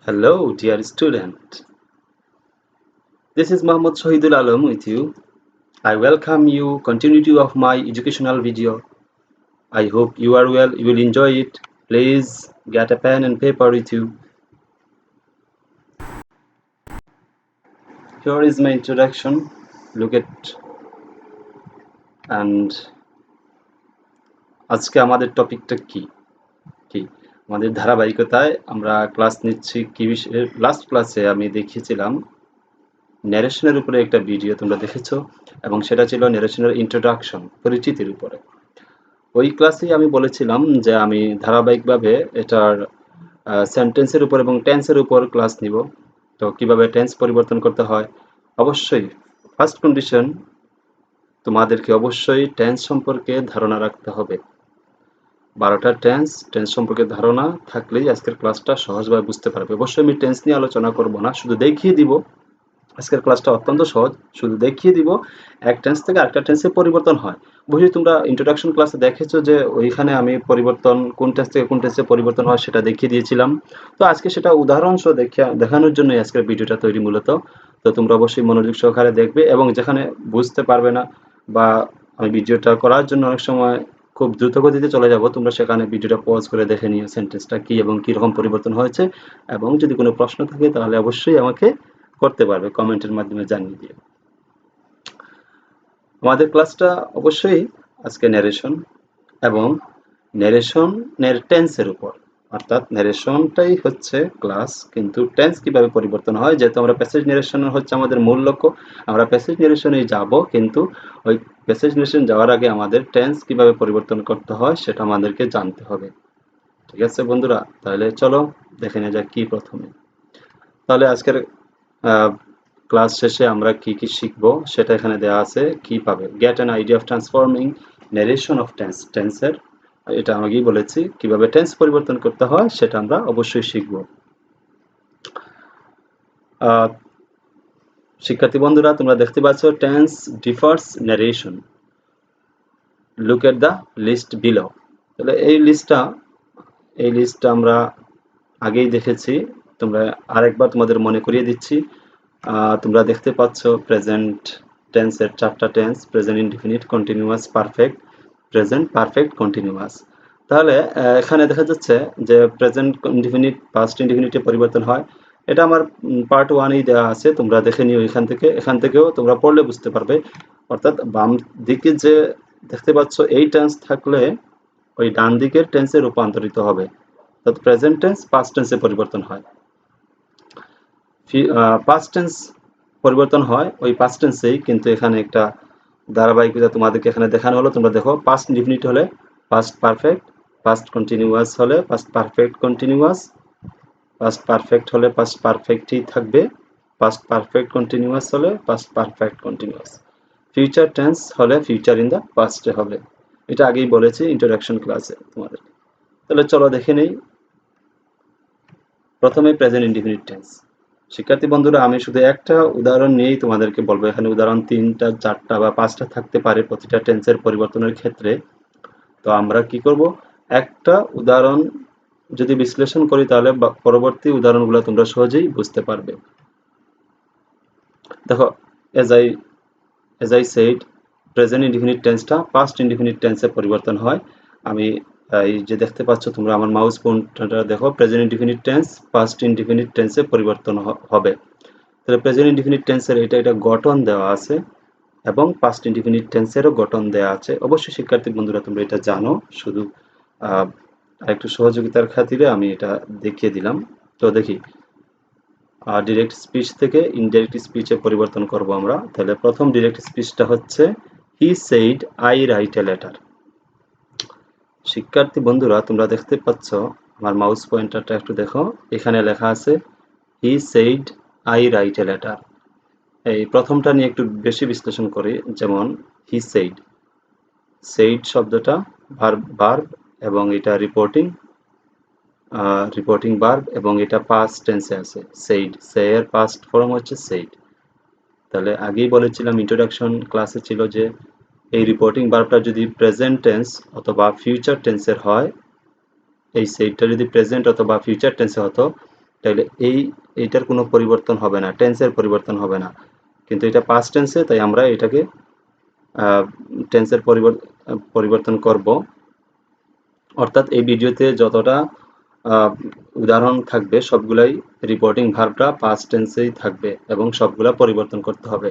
Hello, dear student. This is Mohammad Shahidul Alam with you. I welcome you continuity of my educational video. I hope you are well, you will enjoy it. Please get a pen and paper with you. Here is my introduction. Look at and আজকে আমাদের টপিকটা কি আমাদের ধারাবাহিকতায় আমরা class নিচ্ছি কি বিষয়ে লাস্ট ক্লাসে আমি দেখিয়েছিলাম ন্যারেশনের উপরে একটা ভিডিও তোমরা দেখেছো এবং সেটা ছিল ন্যারেশনের ইন্ট্রোডাকশন পরিচিতির উপরে ওই ক্লাসেই আমি বলেছিলাম যে আমি ধারাবাহিকভাবে এটার সেন্টেন্সের উপর এবং টেন্সের উপর ক্লাস নিব তো কিভাবে টেন্স পরিবর্তন করতে হয় অবশ্যই ফার্স্ট কন্ডিশন তোমাদেরকে অবশ্যই টেন্স সম্পর্কে ধারণা রাখতে হবে 12টা টেন্স সম্পর্কে ধারণা থাকলেই আজকের ক্লাসটা সহজভাবে বুঝতে পারবে অবশ্যই আমি টেন্স নিয়ে আলোচনা করব না শুধু দেখিয়ে দিব আজকের ক্লাসটা অত্যন্ত সহজ শুধু দেখিয়ে দিব এক টেন্স থেকে আরেকটা টেন্সে পরিবর্তন হয় বুঝি তোমরা ইন্ট্রোডাকশন ক্লাসে দেখেছো যে ওইখানে আমি পরিবর্তন কোন টেন্স থেকে কোন টেন্সে পরিবর্তন হয় সেটা দেখিয়ে দিয়েছিলাম তো আজকে সেটা উদাহরণ সহ দেখানোর জন্য আজকের ভিডিওটা তৈরি মূলত তো তোমরা অবশ্যই মনোযোগ সহকারে দেখবে এবং যেখানে বুঝতে পারবে না বা আমি ভিডিওটা করার জন্য অনেক সময় খুব দ্রুত গতিতে চলে যাব তোমরা সেখানে ভিডিওটা পজ করে দেখে নিও সেন্টেন্সটা কি এবং কি রকম পরিবর্তন হয়েছে এবং যদি কোনো প্রশ্ন থাকে তাহলে অবশ্যই আমাকে করতে পারবে কমেন্টের মাধ্যমে জানিয়ে দিও আমাদের ক্লাসটা অবশ্যই আজকে ন্যারেশন এবং ন্যারেশনের টেন্সের উপর অর্থাৎ ন্যারেশনটাই হচ্ছে ক্লাস কিন্তু টেন্স কিভাবে পরিবর্তন হয় যেহেতু আমরা প্যাসেজ ন্যারেশন হচ্ছে আমাদের মূল লক্ষ্য আমরা প্যাসেজ ন্যারেশনে যাব কিন্তু ওই প্যাসেজ ন্যারেশন যাওয়ার আগে আমাদের টেন্স কিভাবে পরিবর্তন করতে হয় সেটা আমাদেরকে জানতে হবে ঠিক আছে বন্ধুরা তাহলে চলো দেখে নেওয়া যাক কি প্রথমে তাহলে আজকের ক্লাস শেষে আমরা কি কি শিখবো সেটা এখানে দেওয়া আছে কিভাবে get an idea of transforming narration of টেন্সের এটা আমি আগেই বলেছি কিভাবে টেন্স পরিবর্তন করতে হয় সেটা আমরা অবশ্যই শিখব শিক্ষার্থী বন্ধুরা তোমরা দেখতে পাচ্ছ tense differs narration look at the list below তাহলে এই লিস্টটা আমরা আগেই দেখেছি তোমরা আরেকবার তোমাদের মনে করিয়ে দিচ্ছি তোমরা দেখতে পাচ্ছ প্রেজেন্ট টেন্সের 4টা tense present indefinite continuous perfect present perfect continuous তাহলে এখানে দেখা যাচ্ছে যে প্রেজেন্ট ইনডিফিনিট পাস্ট ইনডিফিনিটে পরিবর্তন হয় এটা আমার পার্ট 1-এই দেওয়া আছে তোমরা দেখে নিও এখান থেকেও তোমরা পড়লে বুঝতে পারবে অর্থাৎ বাম দিকে যে দেখতে পাচ্ছ এই টেন্স থাকলে ওই ডান দিকের টেন্সে রূপান্তরিত হবে অর্থাৎ প্রেজেন্ট টেন্স পাস্ট টেন্সে পরিবর্তন হয় পাস্ট টেন্স পরিবর্তন হয় ওই পাস্ট টেন্সেই কিন্তু এখানে একটা ধারাবাহিকতা তোমাদেরকে এখানে দেখানো হলো তোমরা দেখো পাস্ট ইনডিফিনিট হলে পাস্ট পারফেক্ট পাস্ট কন্টিনিউয়াস হলে past perfect continuous past perfect হলে পাস্ট পারফেক্টই থাকবে পাস্ট পারফেক্ট কন্টিনিউয়াস হলে past perfect continuous future tense হলে ফিউচার ইন দ্য পাস্টে হবে এটা আগেই বলেছি ইন্ট্রোডাকশন ক্লাসে তোমাদের তাহলে চলো দেখে নেই প্রথমে প্রেজেন্ট ইনডিফিনিট টেন্স শিক্ষার্থী বন্ধুরা আমি শুধু একটা উদাহরণ নিয়েই তোমাদেরকে বলবো এখানে উদাহরণ 3টা 4টা বা 5টা থাকতে পারে প্রতিটা টেন্সের পরিবর্তনের ক্ষেত্রে তো আমরা কি করব একটা উদাহরণ যদি বিশ্লেষণ করি তাহলে পরবর্তী উদাহরণগুলো তোমরা সহজেই বুঝতে পারবে দেখো as I said present indefinite টেন্সটা পাস্ট ইনডিফিনিট টেন্সে পরিবর্তন হয় আমি এই যে দেখতে পাচ্ছ তোমরা আমার মাউস পয়েন্টারটা দেখো present indefinite tense past indefinite টেন্সে পরিবর্তন হবে তাহলে প্রেজেন্ট ইনডিফিনিট টেন্সের এটা গঠন দেওয়া আছে এবং পাস্ট ইনডিফিনিট টেন্সেরও গঠন দেওয়া আছে অবশ্যই শিক্ষার্থী বন্ধুরা তোমরা এটা জানো শুধু আরেকটু সহযোগিতার খাতিরে আমি এটা দেখিয়ে দিলাম তো দেখি ডিরেক্ট স্পিচ থেকে ইনডাইরেক্ট স্পিচে পরিবর্তন করব আমরা তাহলে প্রথম ডিরেক্ট স্পিচটা হচ্ছে he said I write a letter শিক্ষার্থী বন্ধুরা তোমরা দেখতে পাচ্ছ আমার মাউস পয়েন্টারটা একটু দেখো এখানে লেখা আছে he said I write a letter এই প্রথমটা নিয়ে একটু বেশি বিশ্লেষণ করি যেমন হি সেইড শব্দটা ভার্ব এবং এটা রিপোর্টিং ভার্ব এবং এটা পাস্ট টেন্সে আছে সে এর পাস্ট ফর্ম হচ্ছে সেইড তাহলে আগেই বলেছিলাম ইন্ট্রোডাকশন ক্লাসে ছিল যে এই রিপোর্টিং ভার্বটা যদি প্রেজেন্ট টেন্স অথবা ফিউচার টেন্সের হয় এই সেইডটা যদি প্রেজেন্ট অথবা ফিউচার টেন্সে হতো তাহলে এইটার কোনো পরিবর্তন হবে না, টেন্সের পরিবর্তন হবে না, কিন্তু এটা পাস্ট টেন্সে, তাই আমরা এটাকে টেন্সের পরিবর্তন করব। অর্থাৎ এই ভিডিওতে যতটা উদাহরণ থাকবে সবগুলাই রিপোর্টিং ভার্বটা পাস্ট টেন্সেই থাকবে এবং সবগুলা পরিবর্তন করতে হবে।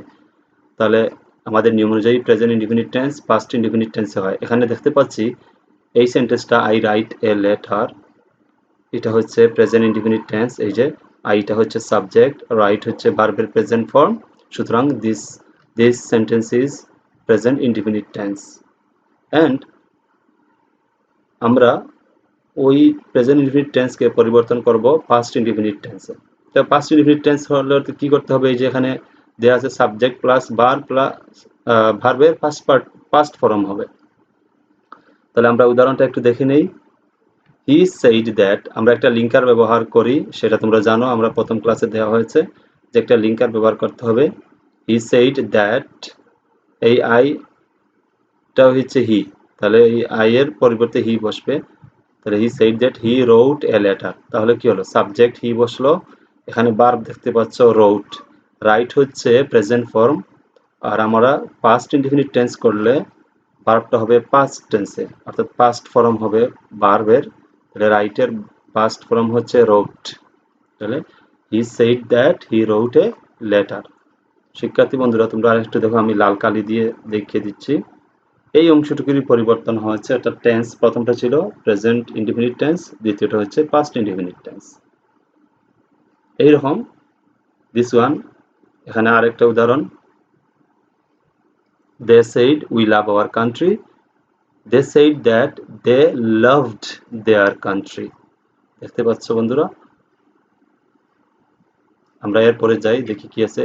তাহলে আমাদের নিয়ম অনুযায়ী present indefinite tense past indefinite টেন্সে হয়। এখানে দেখতে পাচ্ছি এই সেন্টেন্সটা আই রাইট এ লেটার, এটা হচ্ছে প্রেজেন্ট ইনডিফিনিট টেন্স। এই যে আইটা হচ্ছে সাবজেক্ট, রাইট হচ্ছে ভার্বের প্রেজেন্ট ফর্ম, সুতরাং this sentence is present indefinite tense. And আমরা ওই প্রেজেন্ট ইনডিফিনিট টেন্সকে পরিবর্তন করব পাস্ট ইনডিফিনিট টেন্সে। তো পাস্ট ইনডিফিনিট টেন্স হলে কি করতে হবে, এই যে এখানে দেওয়া আছে সাবজেক্ট প্লাস ভার্ব প্লাস ভার্বের পাস্ট ফর্ম হবে। তাহলে আমরা উদাহরণটা একটু দেখে নেই। হি সেইড দ্যাট, আমরা একটা লিঙ্কার ব্যবহার করি, সেটা তোমরা জানো, আমরা প্রথম ক্লাসে দেওয়া হয়েছে যে একটা লিঙ্কার ব্যবহার করতে হবে। হি সেইড দ্যাট, এই আইটা হচ্ছে হি, তাহলে এই আই এর পরিবর্তে হি বসবে, তাহলে he said that he wrote a letter, তাহলে কি হলো, সাবজেক্ট হি বসলো, এখানে ভার্ব দেখতে পাচ্ছ রোট, রাইট হচ্ছে প্রেজেন্ট ফর্ম, আর আমরা পাস্ট ইনডিফিনিট টেন্স করলে ভার্বটা হবে পাস্ট টেন্সে, অর্থাৎ পাস্ট ফর্ম হবে ভার্বের, তাহলে রাইটের পাস্ট ফর্ম হচ্ছে রোট, তাহলে he said that he wrote a letter. শিক্ষার্থী বন্ধুরা তোমরা আরেকটু দেখো, আমি লাল কালি দিয়ে দেখিয়ে দিচ্ছি। এই অংশটুকুরই পরিবর্তন হয়েছে, একটা টেন্স, প্রথমটা ছিল প্রেজেন্ট ইনডিফিনিট টেন্স, দ্বিতীয়টা হচ্ছে পাস্ট ইনডিফিনিট টেন্স। এইরকম দিস ওয়ান, এখানে আরেকটা উদাহরণ, they said we love our country, they said that they loved their country। দেখতে পাচ্ছ বন্ধুরা, আমরা এরপরে যাই, দেখি কি আছে।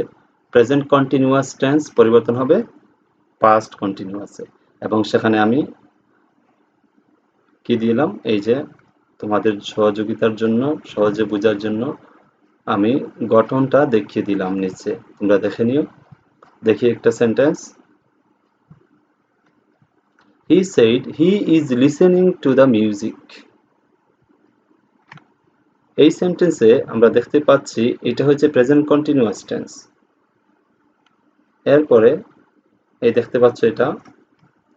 প্রেজেন্ট কন্টিনিউয়াস টেন্স পরিবর্তন হবে পাস্ট কন্টিনিউয়াসে, এবং সেখানে আমি কি দিলাম, এই যে তোমাদের সহযোগিতার জন্য, সহজে বোঝার জন্য আমি গঠনটা দেখিয়ে দিলাম নিচে, তোমরা দেখে নিও। দেখি একটা sentence, he said he is listening to the music। এই সেন্টেন্সে আমরা দেখতে পাচ্ছি এটা হচ্ছে প্রেজেন্ট কন্টিনিউয়াস টেন্স। এরপরে এই দেখতে পাচ্ছ, এটা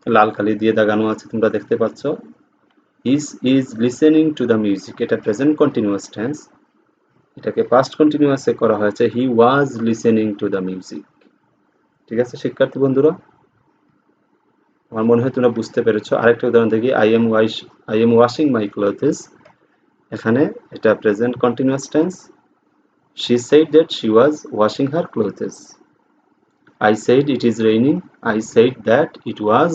লাল কালি দিয়ে দাগানো আছে, তোমরা দেখতে পাচ্ছ is listening to the music, এটা প্রেজেন্ট কন্টিনিউয়াস টেন্স, এটাকে পাস্ট কন্টিনিউয়াসে করা হয়েছে হি ওয়াজ লিসেনিং টু দ্য মিউজিক। ঠিক আছে শিক্ষার্থী বন্ধুরা, আমার মনে হয় তোমরা বুঝতে পেরেছো। আরেকটা উদাহরণ দেখি, আই এম ওয়াশিং মাই ক্লথেস, এখানে এটা present continuous tense, she said that she was washing her clothes। I said it is raining, I said that it was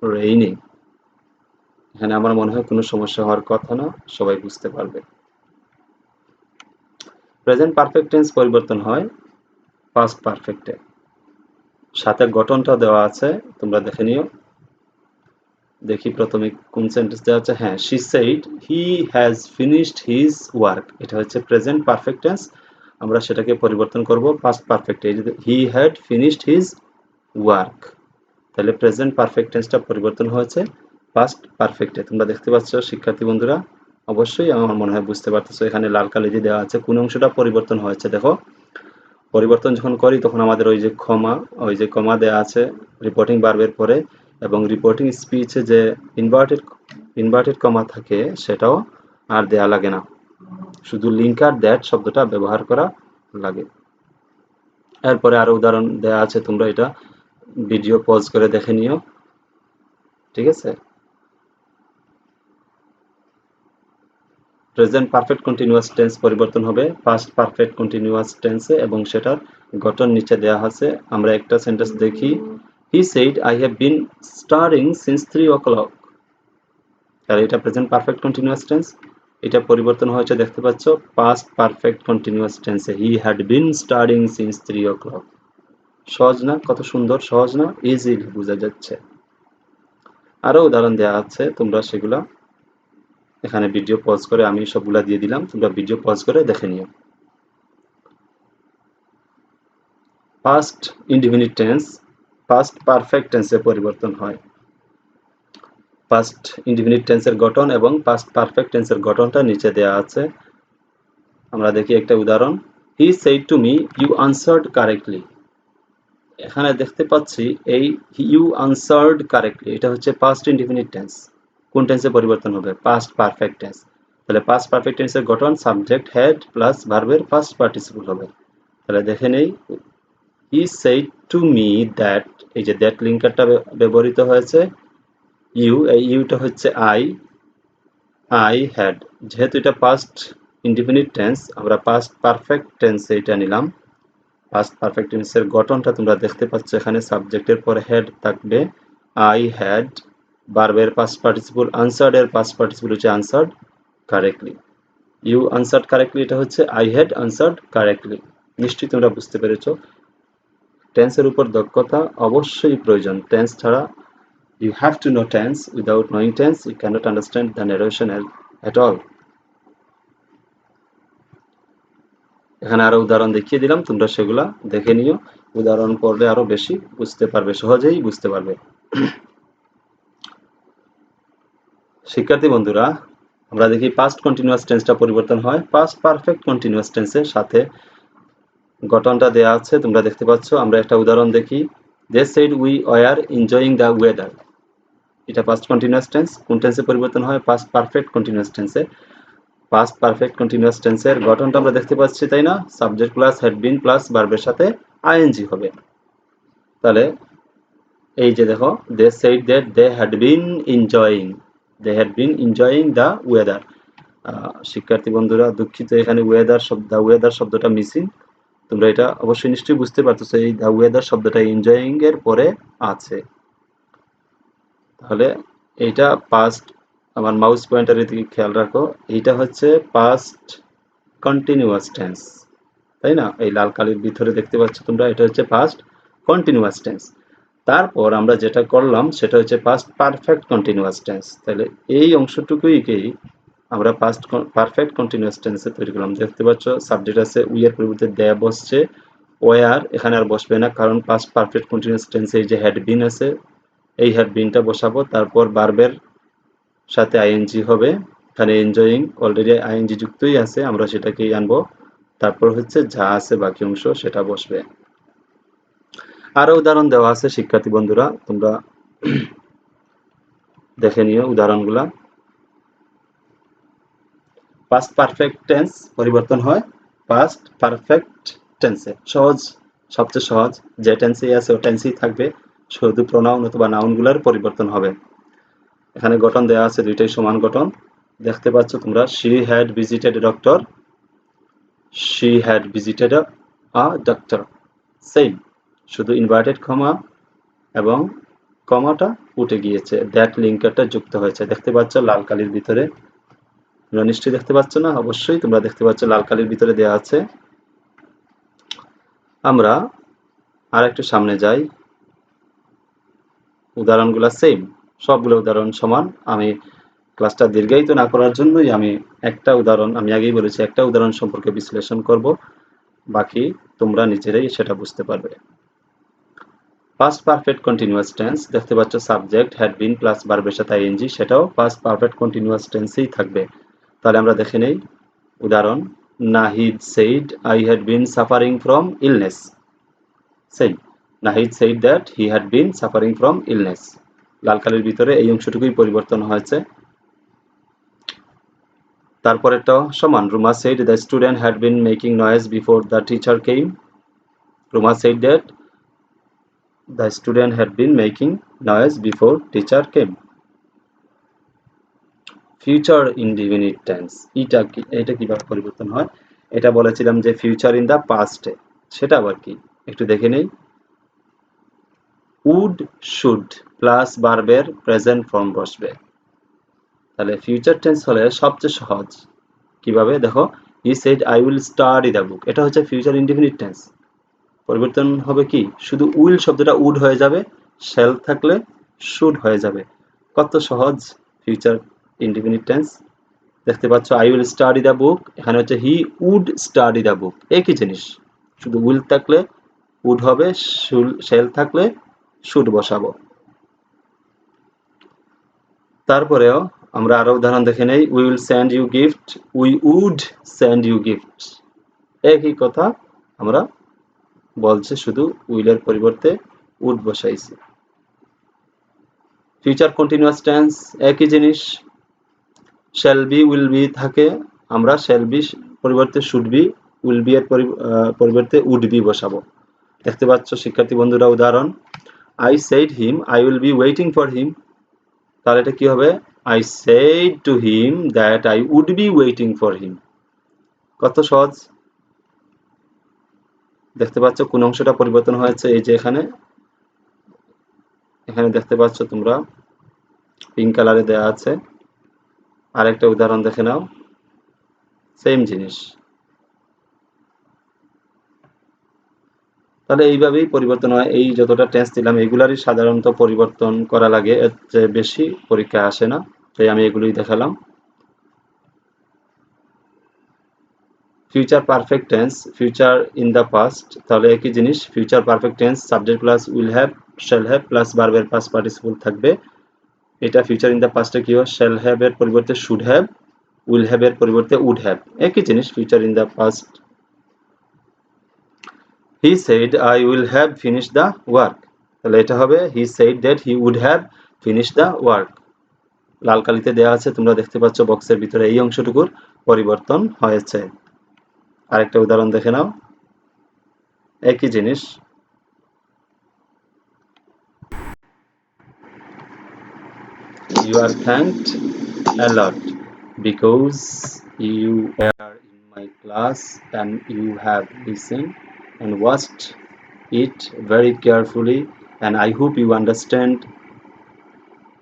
raining। এখানে আমার মনে হয় কোনো সমস্যা হওয়ার কথা না, সবাই বুঝতে পারবে। প্রেজেন্ট পারফেক্ট টেন্স পরিবর্তন হয় পাস্ট পারফেক্টে, সাথে গঠনটা দেওয়া আছে, তোমরা দেখে নিও। দেখি প্রথমে কোন সেন্টেন্স দেওয়া আছে, হ্যাঁ, she said he has finished his work, এটা হচ্ছে প্রেজেন্ট পারফেক্ট টেন্স, আমরা সেটাকে পরিবর্তন করব পাস্ট পারফেক্টে, he had finished his work, তাহলে প্রেজেন্ট পারফেক্ট টেন্সটা পরিবর্তন হয়েছে পাস্ট পারফেক্টে। তোমরা দেখতে পাচ্ছ শিক্ষার্থী বন্ধুরা, অবশ্যই আমার মনে হয় বুঝতে পারতেছো, এখানে লাল কালি দিয়ে দেওয়া আছে কোন অংশটা পরিবর্তন হয়েছে। দেখো, পরিবর্তন যখন করি তখন আমাদের ওই যে কমা দেওয়া আছে রিপোর্টিং ভার্বের পরে, এবং রিপোর্টিং স্পিচে যে ইনভার্টেড কমা থাকে সেটাও আর দেয়া লাগে না, শুধু লিঙ্কার দ্যাট শব্দটা ব্যবহার করা লাগে। এরপরে আরো উদাহরণ দেওয়া আছে, তোমরা এটা ভিডিও পজ করে দেখে নিও। ঠিক আছে, প্রেজেন্ট পারফেক্ট কন্টিনিউয়াস টেন্স পরিবর্তন হবে পাস্ট পারফেক্ট কন্টিনিউয়াস টেন্সে, এবং সেটার গঠন নিচে দেওয়া আছে। আমরা একটা সেন্টেন্স দেখি, he said I have been studying since 3 o'clock, তাহলে এটা প্রেজেন্ট পারফেক্ট কন্টিনিউয়াস টেন্স, এটা পরিবর্তন হয়েছে দেখতে পাচ্ছ পাস্ট পারফেক্ট কন্টিনিউয়াস টেন্সে, he had been studying since 3 o'clock। সহজ না, কত সুন্দর, সহজ না, ইজিলি বোঝা যাচ্ছে। আরো উদাহরণ দেওয়া আছে, তোমরা সেগুলা এখানে ভিডিও পজ করে, আমি সবগুলা দিয়ে দিলাম, তোমরা ভিডিও পজ করে দেখে নিও। Past indefinite tense past perfect টেন্সে পরিবর্তন হয়। পাস্ট ইনডিফিনিট টেন্সের গঠন এবং পাস্ট পারফেক্ট টেন্সের গঠনটা নিচে দেওয়া আছে, আমরা দেখি একটা উদাহরণ। He said to me you answered correctly. এখানে দেখতে পাচ্ছি এই ইউ আনসার্ড কারেক্টলি এটা হচ্ছে পাস্ট ইনডিফিনিট টেন্স। কোন টেন্সে পরিবর্তন হবে? Past perfect tense. তাহলে পাস্ট পারফেক্ট টেন্সের গঠন সাবজেক্ট হ্যাড প্লাস ভার্বের পাস্ট পার্টিসিপল হবে। তাহলে দেখে নেই, হি সেড টু মি দ্যাট, এই যে দ্যাট লিঙ্কারটা ব্যবহৃত হয়েছে। ইউ, এই ইউটা হচ্ছে আই হ্যাড। যেহেতু এটা পাস্ট ইনডিফিনিট টেন্স, আমরা পাস্ট পারফেক্ট টেন্সে এটা নিলাম। পাস্ট পারফেক্ট টেন্সের গঠনটা তোমরা দেখতে পাচ্ছ, এখানে সাবজেক্টের পরে হেড থাকবে, আই হ্যাড, ভার্বের পাস্ট পার্টিসিপল আনসার্ড এর পাস্ট পার্টিসিপল হচ্ছে answered correctly. You answered correctly এটা হচ্ছে আই হ্যাড আনসার্ড কারেক্টলি। নিশ্চয়ই তোমরা বুঝতে পেরেছো। টেন্সের উপর দক্ষতা অবশ্যই প্রয়োজন। টেন্স ছাড়া, you have to know tense. Without knowing tense, you cannot understand the narration at all. এখানে আরো উদাহরণ দেখিয়ে দিলাম, তোমরা সেগুলা দেখে নিও। উদাহরণ পড়লে আরো বেশি বুঝতে পারবে, সহজেই বুঝতে পারবে। শিক্ষার্থী বন্ধুরা, আমরা দেখি পাস্ট কন্টিনিউয়াস টেন্সটা পরিবর্তন হয় পাস্ট পারফেক্ট কন্টিনিউয়াস টেন্সের সাথে। গঠনটা দেয়া আছে, তোমরা দেখতে পাচ্ছ। আমরা একটা উদাহরণ দেখি। They said we were enjoying the weather. এটা পাস্ট কন্টিনিউয়াস টেন্স। কোন টেন্সে পরিবর্তন হয়? পাস্ট পারফেক্ট কন্টিনিউয়াস টেন্সে। পাস্ট পারফেক্ট কন্টিনিউয়াস টেন্সের গঠনটা আমরা দেখতে পাচ্ছি, তাই না? Subject plus had been plus ভার্বের সাথে আইএনজি হবে। তাহলে এই যে দেখো, they said that they had been enjoying the weather. শিক্ষার্থী বন্ধুরা, দুঃখিত, এখানে দ্য ওয়েদার শব্দটা মিসিং। তোমরা এটা অবশ্যই নিশ্চয়ই বুঝতে পারতেছো, এই দ্য ওয়েদার শব্দটা এনজয়িং এর পরে আছে। তাহলে এইটা পাস্ট, আমার মাউস পয়েন্টারের দিকে খেয়াল রাখো, এইটা হচ্ছে পাস্ট কন্টিনিউয়াস টেন্স, তাই না? এই লাল কালির ভিতরে দেখতে পাচ্ছ তোমরা, এটা হচ্ছে পাস্ট কন্টিনিউয়াস টেন্স। তারপর আমরা যেটা করলাম সেটা হচ্ছে পাস্ট পারফেক্ট কন্টিনিউয়াস টেন্স। তাহলে এই অংশটুকুইকেই আমরা পাস্ট পারফেক্ট কন্টিনিউয়াস টেন্সে তৈরি করলাম। দেখতে পাচ্ছ সাবজেক্ট আছে, উই এর পরিবর্তে দে বসছে, ওয়ার এখানে আর বসবে না, কারণ পাস্ট পারফেক্ট কন্টিনিউয়াস টেন্সে এই যে হ্যাড বিন আছে, এই হ্যাড বিনটা বসাবো। তারপর ভার্বের সাথে আইএনজি হবে। এখানে এনজয়িং অলরেডি আইএনজি যুক্তই আছে, আমরা সেটাকেই আনবো। তারপর হচ্ছে যা আছে বাকি অংশ সেটা বসবে। আরো উদাহরণ দেওয়া আছে শিক্ষার্থী বন্ধুরা, তোমরা দেখে নিও উদাহরণগুলা। পাস্ট পারফেক্ট টেন্স পরিবর্তন হয় পাস্ট পারফেক্ট টেন্সে। সহজ, সবচেয়ে সহজ যে টেন্সেই আছে ও টেন্সেই থাকবে, শুধু প্রোনাউন অথবা নাউনগুলোর পরিবর্তন হবে। এখানে গঠন দেওয়া আছে, দুইটাই সমান গঠন দেখতে পাচ্ছ তোমরা। She had visited a doctor, she had visited a doctor, same, শুধু ইনভার্টেড কমা এবং কমাটা উঠে গিয়েছে, দ্যাট লিঙ্কারটা যুক্ত হয়েছে। দেখতে পাচ্ছ লাল কালির ভিতরে, তোমরা নিশ্চয়ই দেখতে পাচ্ছ না? অবশ্যই তোমরা দেখতে পাচ্ছ, লাল কালির ভিতরে দেওয়া আছে। আমরা আর একটু সামনে যাই, উদাহরণগুলো সেম, সবগুলো উদাহরণ সমান। আমি ক্লাসটা দীর্ঘায়িত না করার জন্যই আমি একটা উদাহরণ, আমি আগেই বলেছি একটা উদাহরণ সম্পর্কে বিশ্লেষণ করব, বাকি তোমরা নিজেরাই সেটা বুঝতে পারবে। পাস্ট পারফেক্ট কন্টিনিউয়াস টেন্স, দেখতে পাচ্ছ সাবজেক্ট হ্যাড বিন প্লাস ভার্বের সাথে আইএনজি, সেটাও পাস্ট পারফেক্ট কন্টিনিউয়াস টেন্সেই থাকবে। তাহলে আমরা দেখে নেই উদাহরণ। Nahid said I had been suffering from illness, সেই Nahid said that he had been suffering from illness. লাল কালির ভিতরে এই অংশটুকুই পরিবর্তন হয়েছে। তারপরেরটা সমান। Ruma said the student had been making noise before the teacher came. Ruma said that the student had been making noise before teacher came. Future indefinite tense, এটা কিভাবে পরিবর্তন হয়? এটা বলেছিলাম যে ফিউচার ইন দা পাস্টে, সেটা আবার কি একটু দেখে নেই। উড শুড প্লাস ভার্বের প্রেজেন্ট ফর্ম বসবে। তাহলে ফিউচার টেন্স হলে সবচেয়ে সহজ কিভাবে দেখো, হি said I will study the বুক, এটা হচ্ছে ফিউচার ইনডিফিনিট টেন্স। পরিবর্তন হবে কি, শুধু উইল শব্দটা উড হয়ে যাবে, শ্যাল থাকলে শুড হয়ে যাবে। কত সহজ ফিউচার ইনডিফিনিট টেন্স। দেখতে পাচ্ছ I will study the book, এখানে হচ্ছে he would study the book, একই জিনিস, শুধু উইল থাকলে উড হবে, শ্যাল থাকলে শুড বসাবো। তারপরেও আমরা আরো উদাহরণ দেখে নেই। We will send you gift, we would send you gift. একই কথা আমরা বলছে, শুধু উইলের পরিবর্তে উড বসাইছি। ফিউচার কন্টিনিউয়াস টেন্স একই জিনিস। শ্যাল বি উইল বি থাকে, আমরা শ্যাল বি পরিবর্তে শুড বি, উইল বি এর পরিবর্তে উড বি বসাবো। দেখতে পাচ্ছ শিক্ষার্থী বন্ধুরা উদাহরণ। I said him I will be waiting for him, তাহলে এটা কি হবে? I said to him that I would be waiting for him. কত সহজ। দেখতে পাচ্ছ কোন অংশটা পরিবর্তন হয়েছে? এই যে এখানে দেখতে পাচ্ছ তোমরা, পিঙ্ক কালারে দেওয়া আছে। আরেকটা উদাহরণ দেখে নাও, সেম জিনিস। তাহলে এইভাবেই পরিবর্তন হয়। এই যতটা টেন্স দিলাম এগুলারই সাধারণত পরিবর্তন করা লাগে, এর চেয়ে বেশি পরীক্ষা আসে না, তাই আমি এগুলোই দেখালাম। Future perfect tense, future in the past, তাহলে একই জিনিস। Future perfect tense subject plus will have, shall have plus ভার্বের পাস্ট পার্টিসিপল থাকবে। এটা ফিউচার ইন দ্য পাস্টে কি হয়? শ্যাল হ্যাভ এর পরিবর্তে শুড হ্যাভ, উইল হ্যাভ এর পরিবর্তে উড হ্যাভ, একই জিনিস future in the past. He said I will have finish the work, তাহলে এটা হবে he said that he would have finish the work. লাল কালিতে দেওয়া আছে, তোমরা দেখতে পাচ্ছ বক্সের ভিতরে এই অংশটুকুর পরিবর্তন হয়েছে। আরেকটা উদাহরণ দেখে নাও, একই জিনিস। You are thanked a lot because you were in my class and you have listened and watched it very carefully, and I hope you understand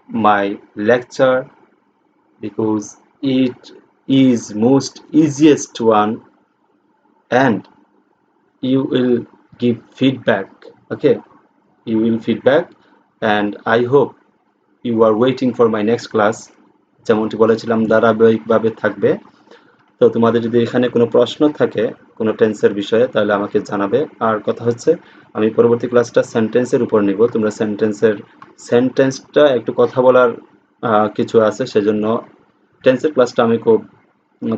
my lecture because it is most easiest one, and you will give feedback. Okay, you will feedback, and I hope you are waiting for my next class. যেমনটি বলেছিলাম ধারাবাহিকভাবে থাকবে। তো তোমাদের যদি এখানে কোনো প্রশ্ন থাকে কোনো টেন্সের বিষয়ে তাহলে আমাকে জানাবে। আর কথা হচ্ছে আমি পরবর্তী ক্লাসটা সেন্টেন্সের উপর নিব। তোমরা সেন্টেন্সটা একটু কথা বলার কিছু আছে, সেজন্য টেন্সের ক্লাসটা আমি খুব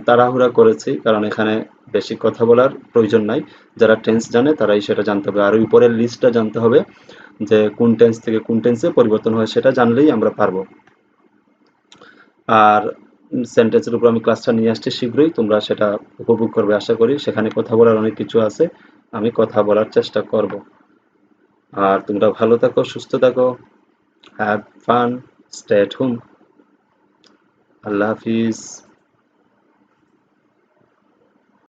তাড়াহুড়া করেছি, কারণ এখানে বেশি কথা বলার প্রয়োজন নাই। যারা টেন্স জানে তারাই সেটা জানতে হবে, আর উপরের লিস্টটা জানতে হবে যে কোন টেন্স থেকে কোন টেন্সে পরিবর্তন হয়, সেটা জানলেই আমরা পারবো। আর সেন্টেন্সের উপর আমি ক্লাসটা নিয়ে আসছি শীঘ্রই, তোমরা সেটা উপভোগ করবে আশা করি। সেখানে কথা বলার অনেক কিছু আছে, আমি কথা বলার চেষ্টা করব। আর তোমরা ভালো থাকো, সুস্থ থাকো, have fun, stay at home. Allah Hafiz.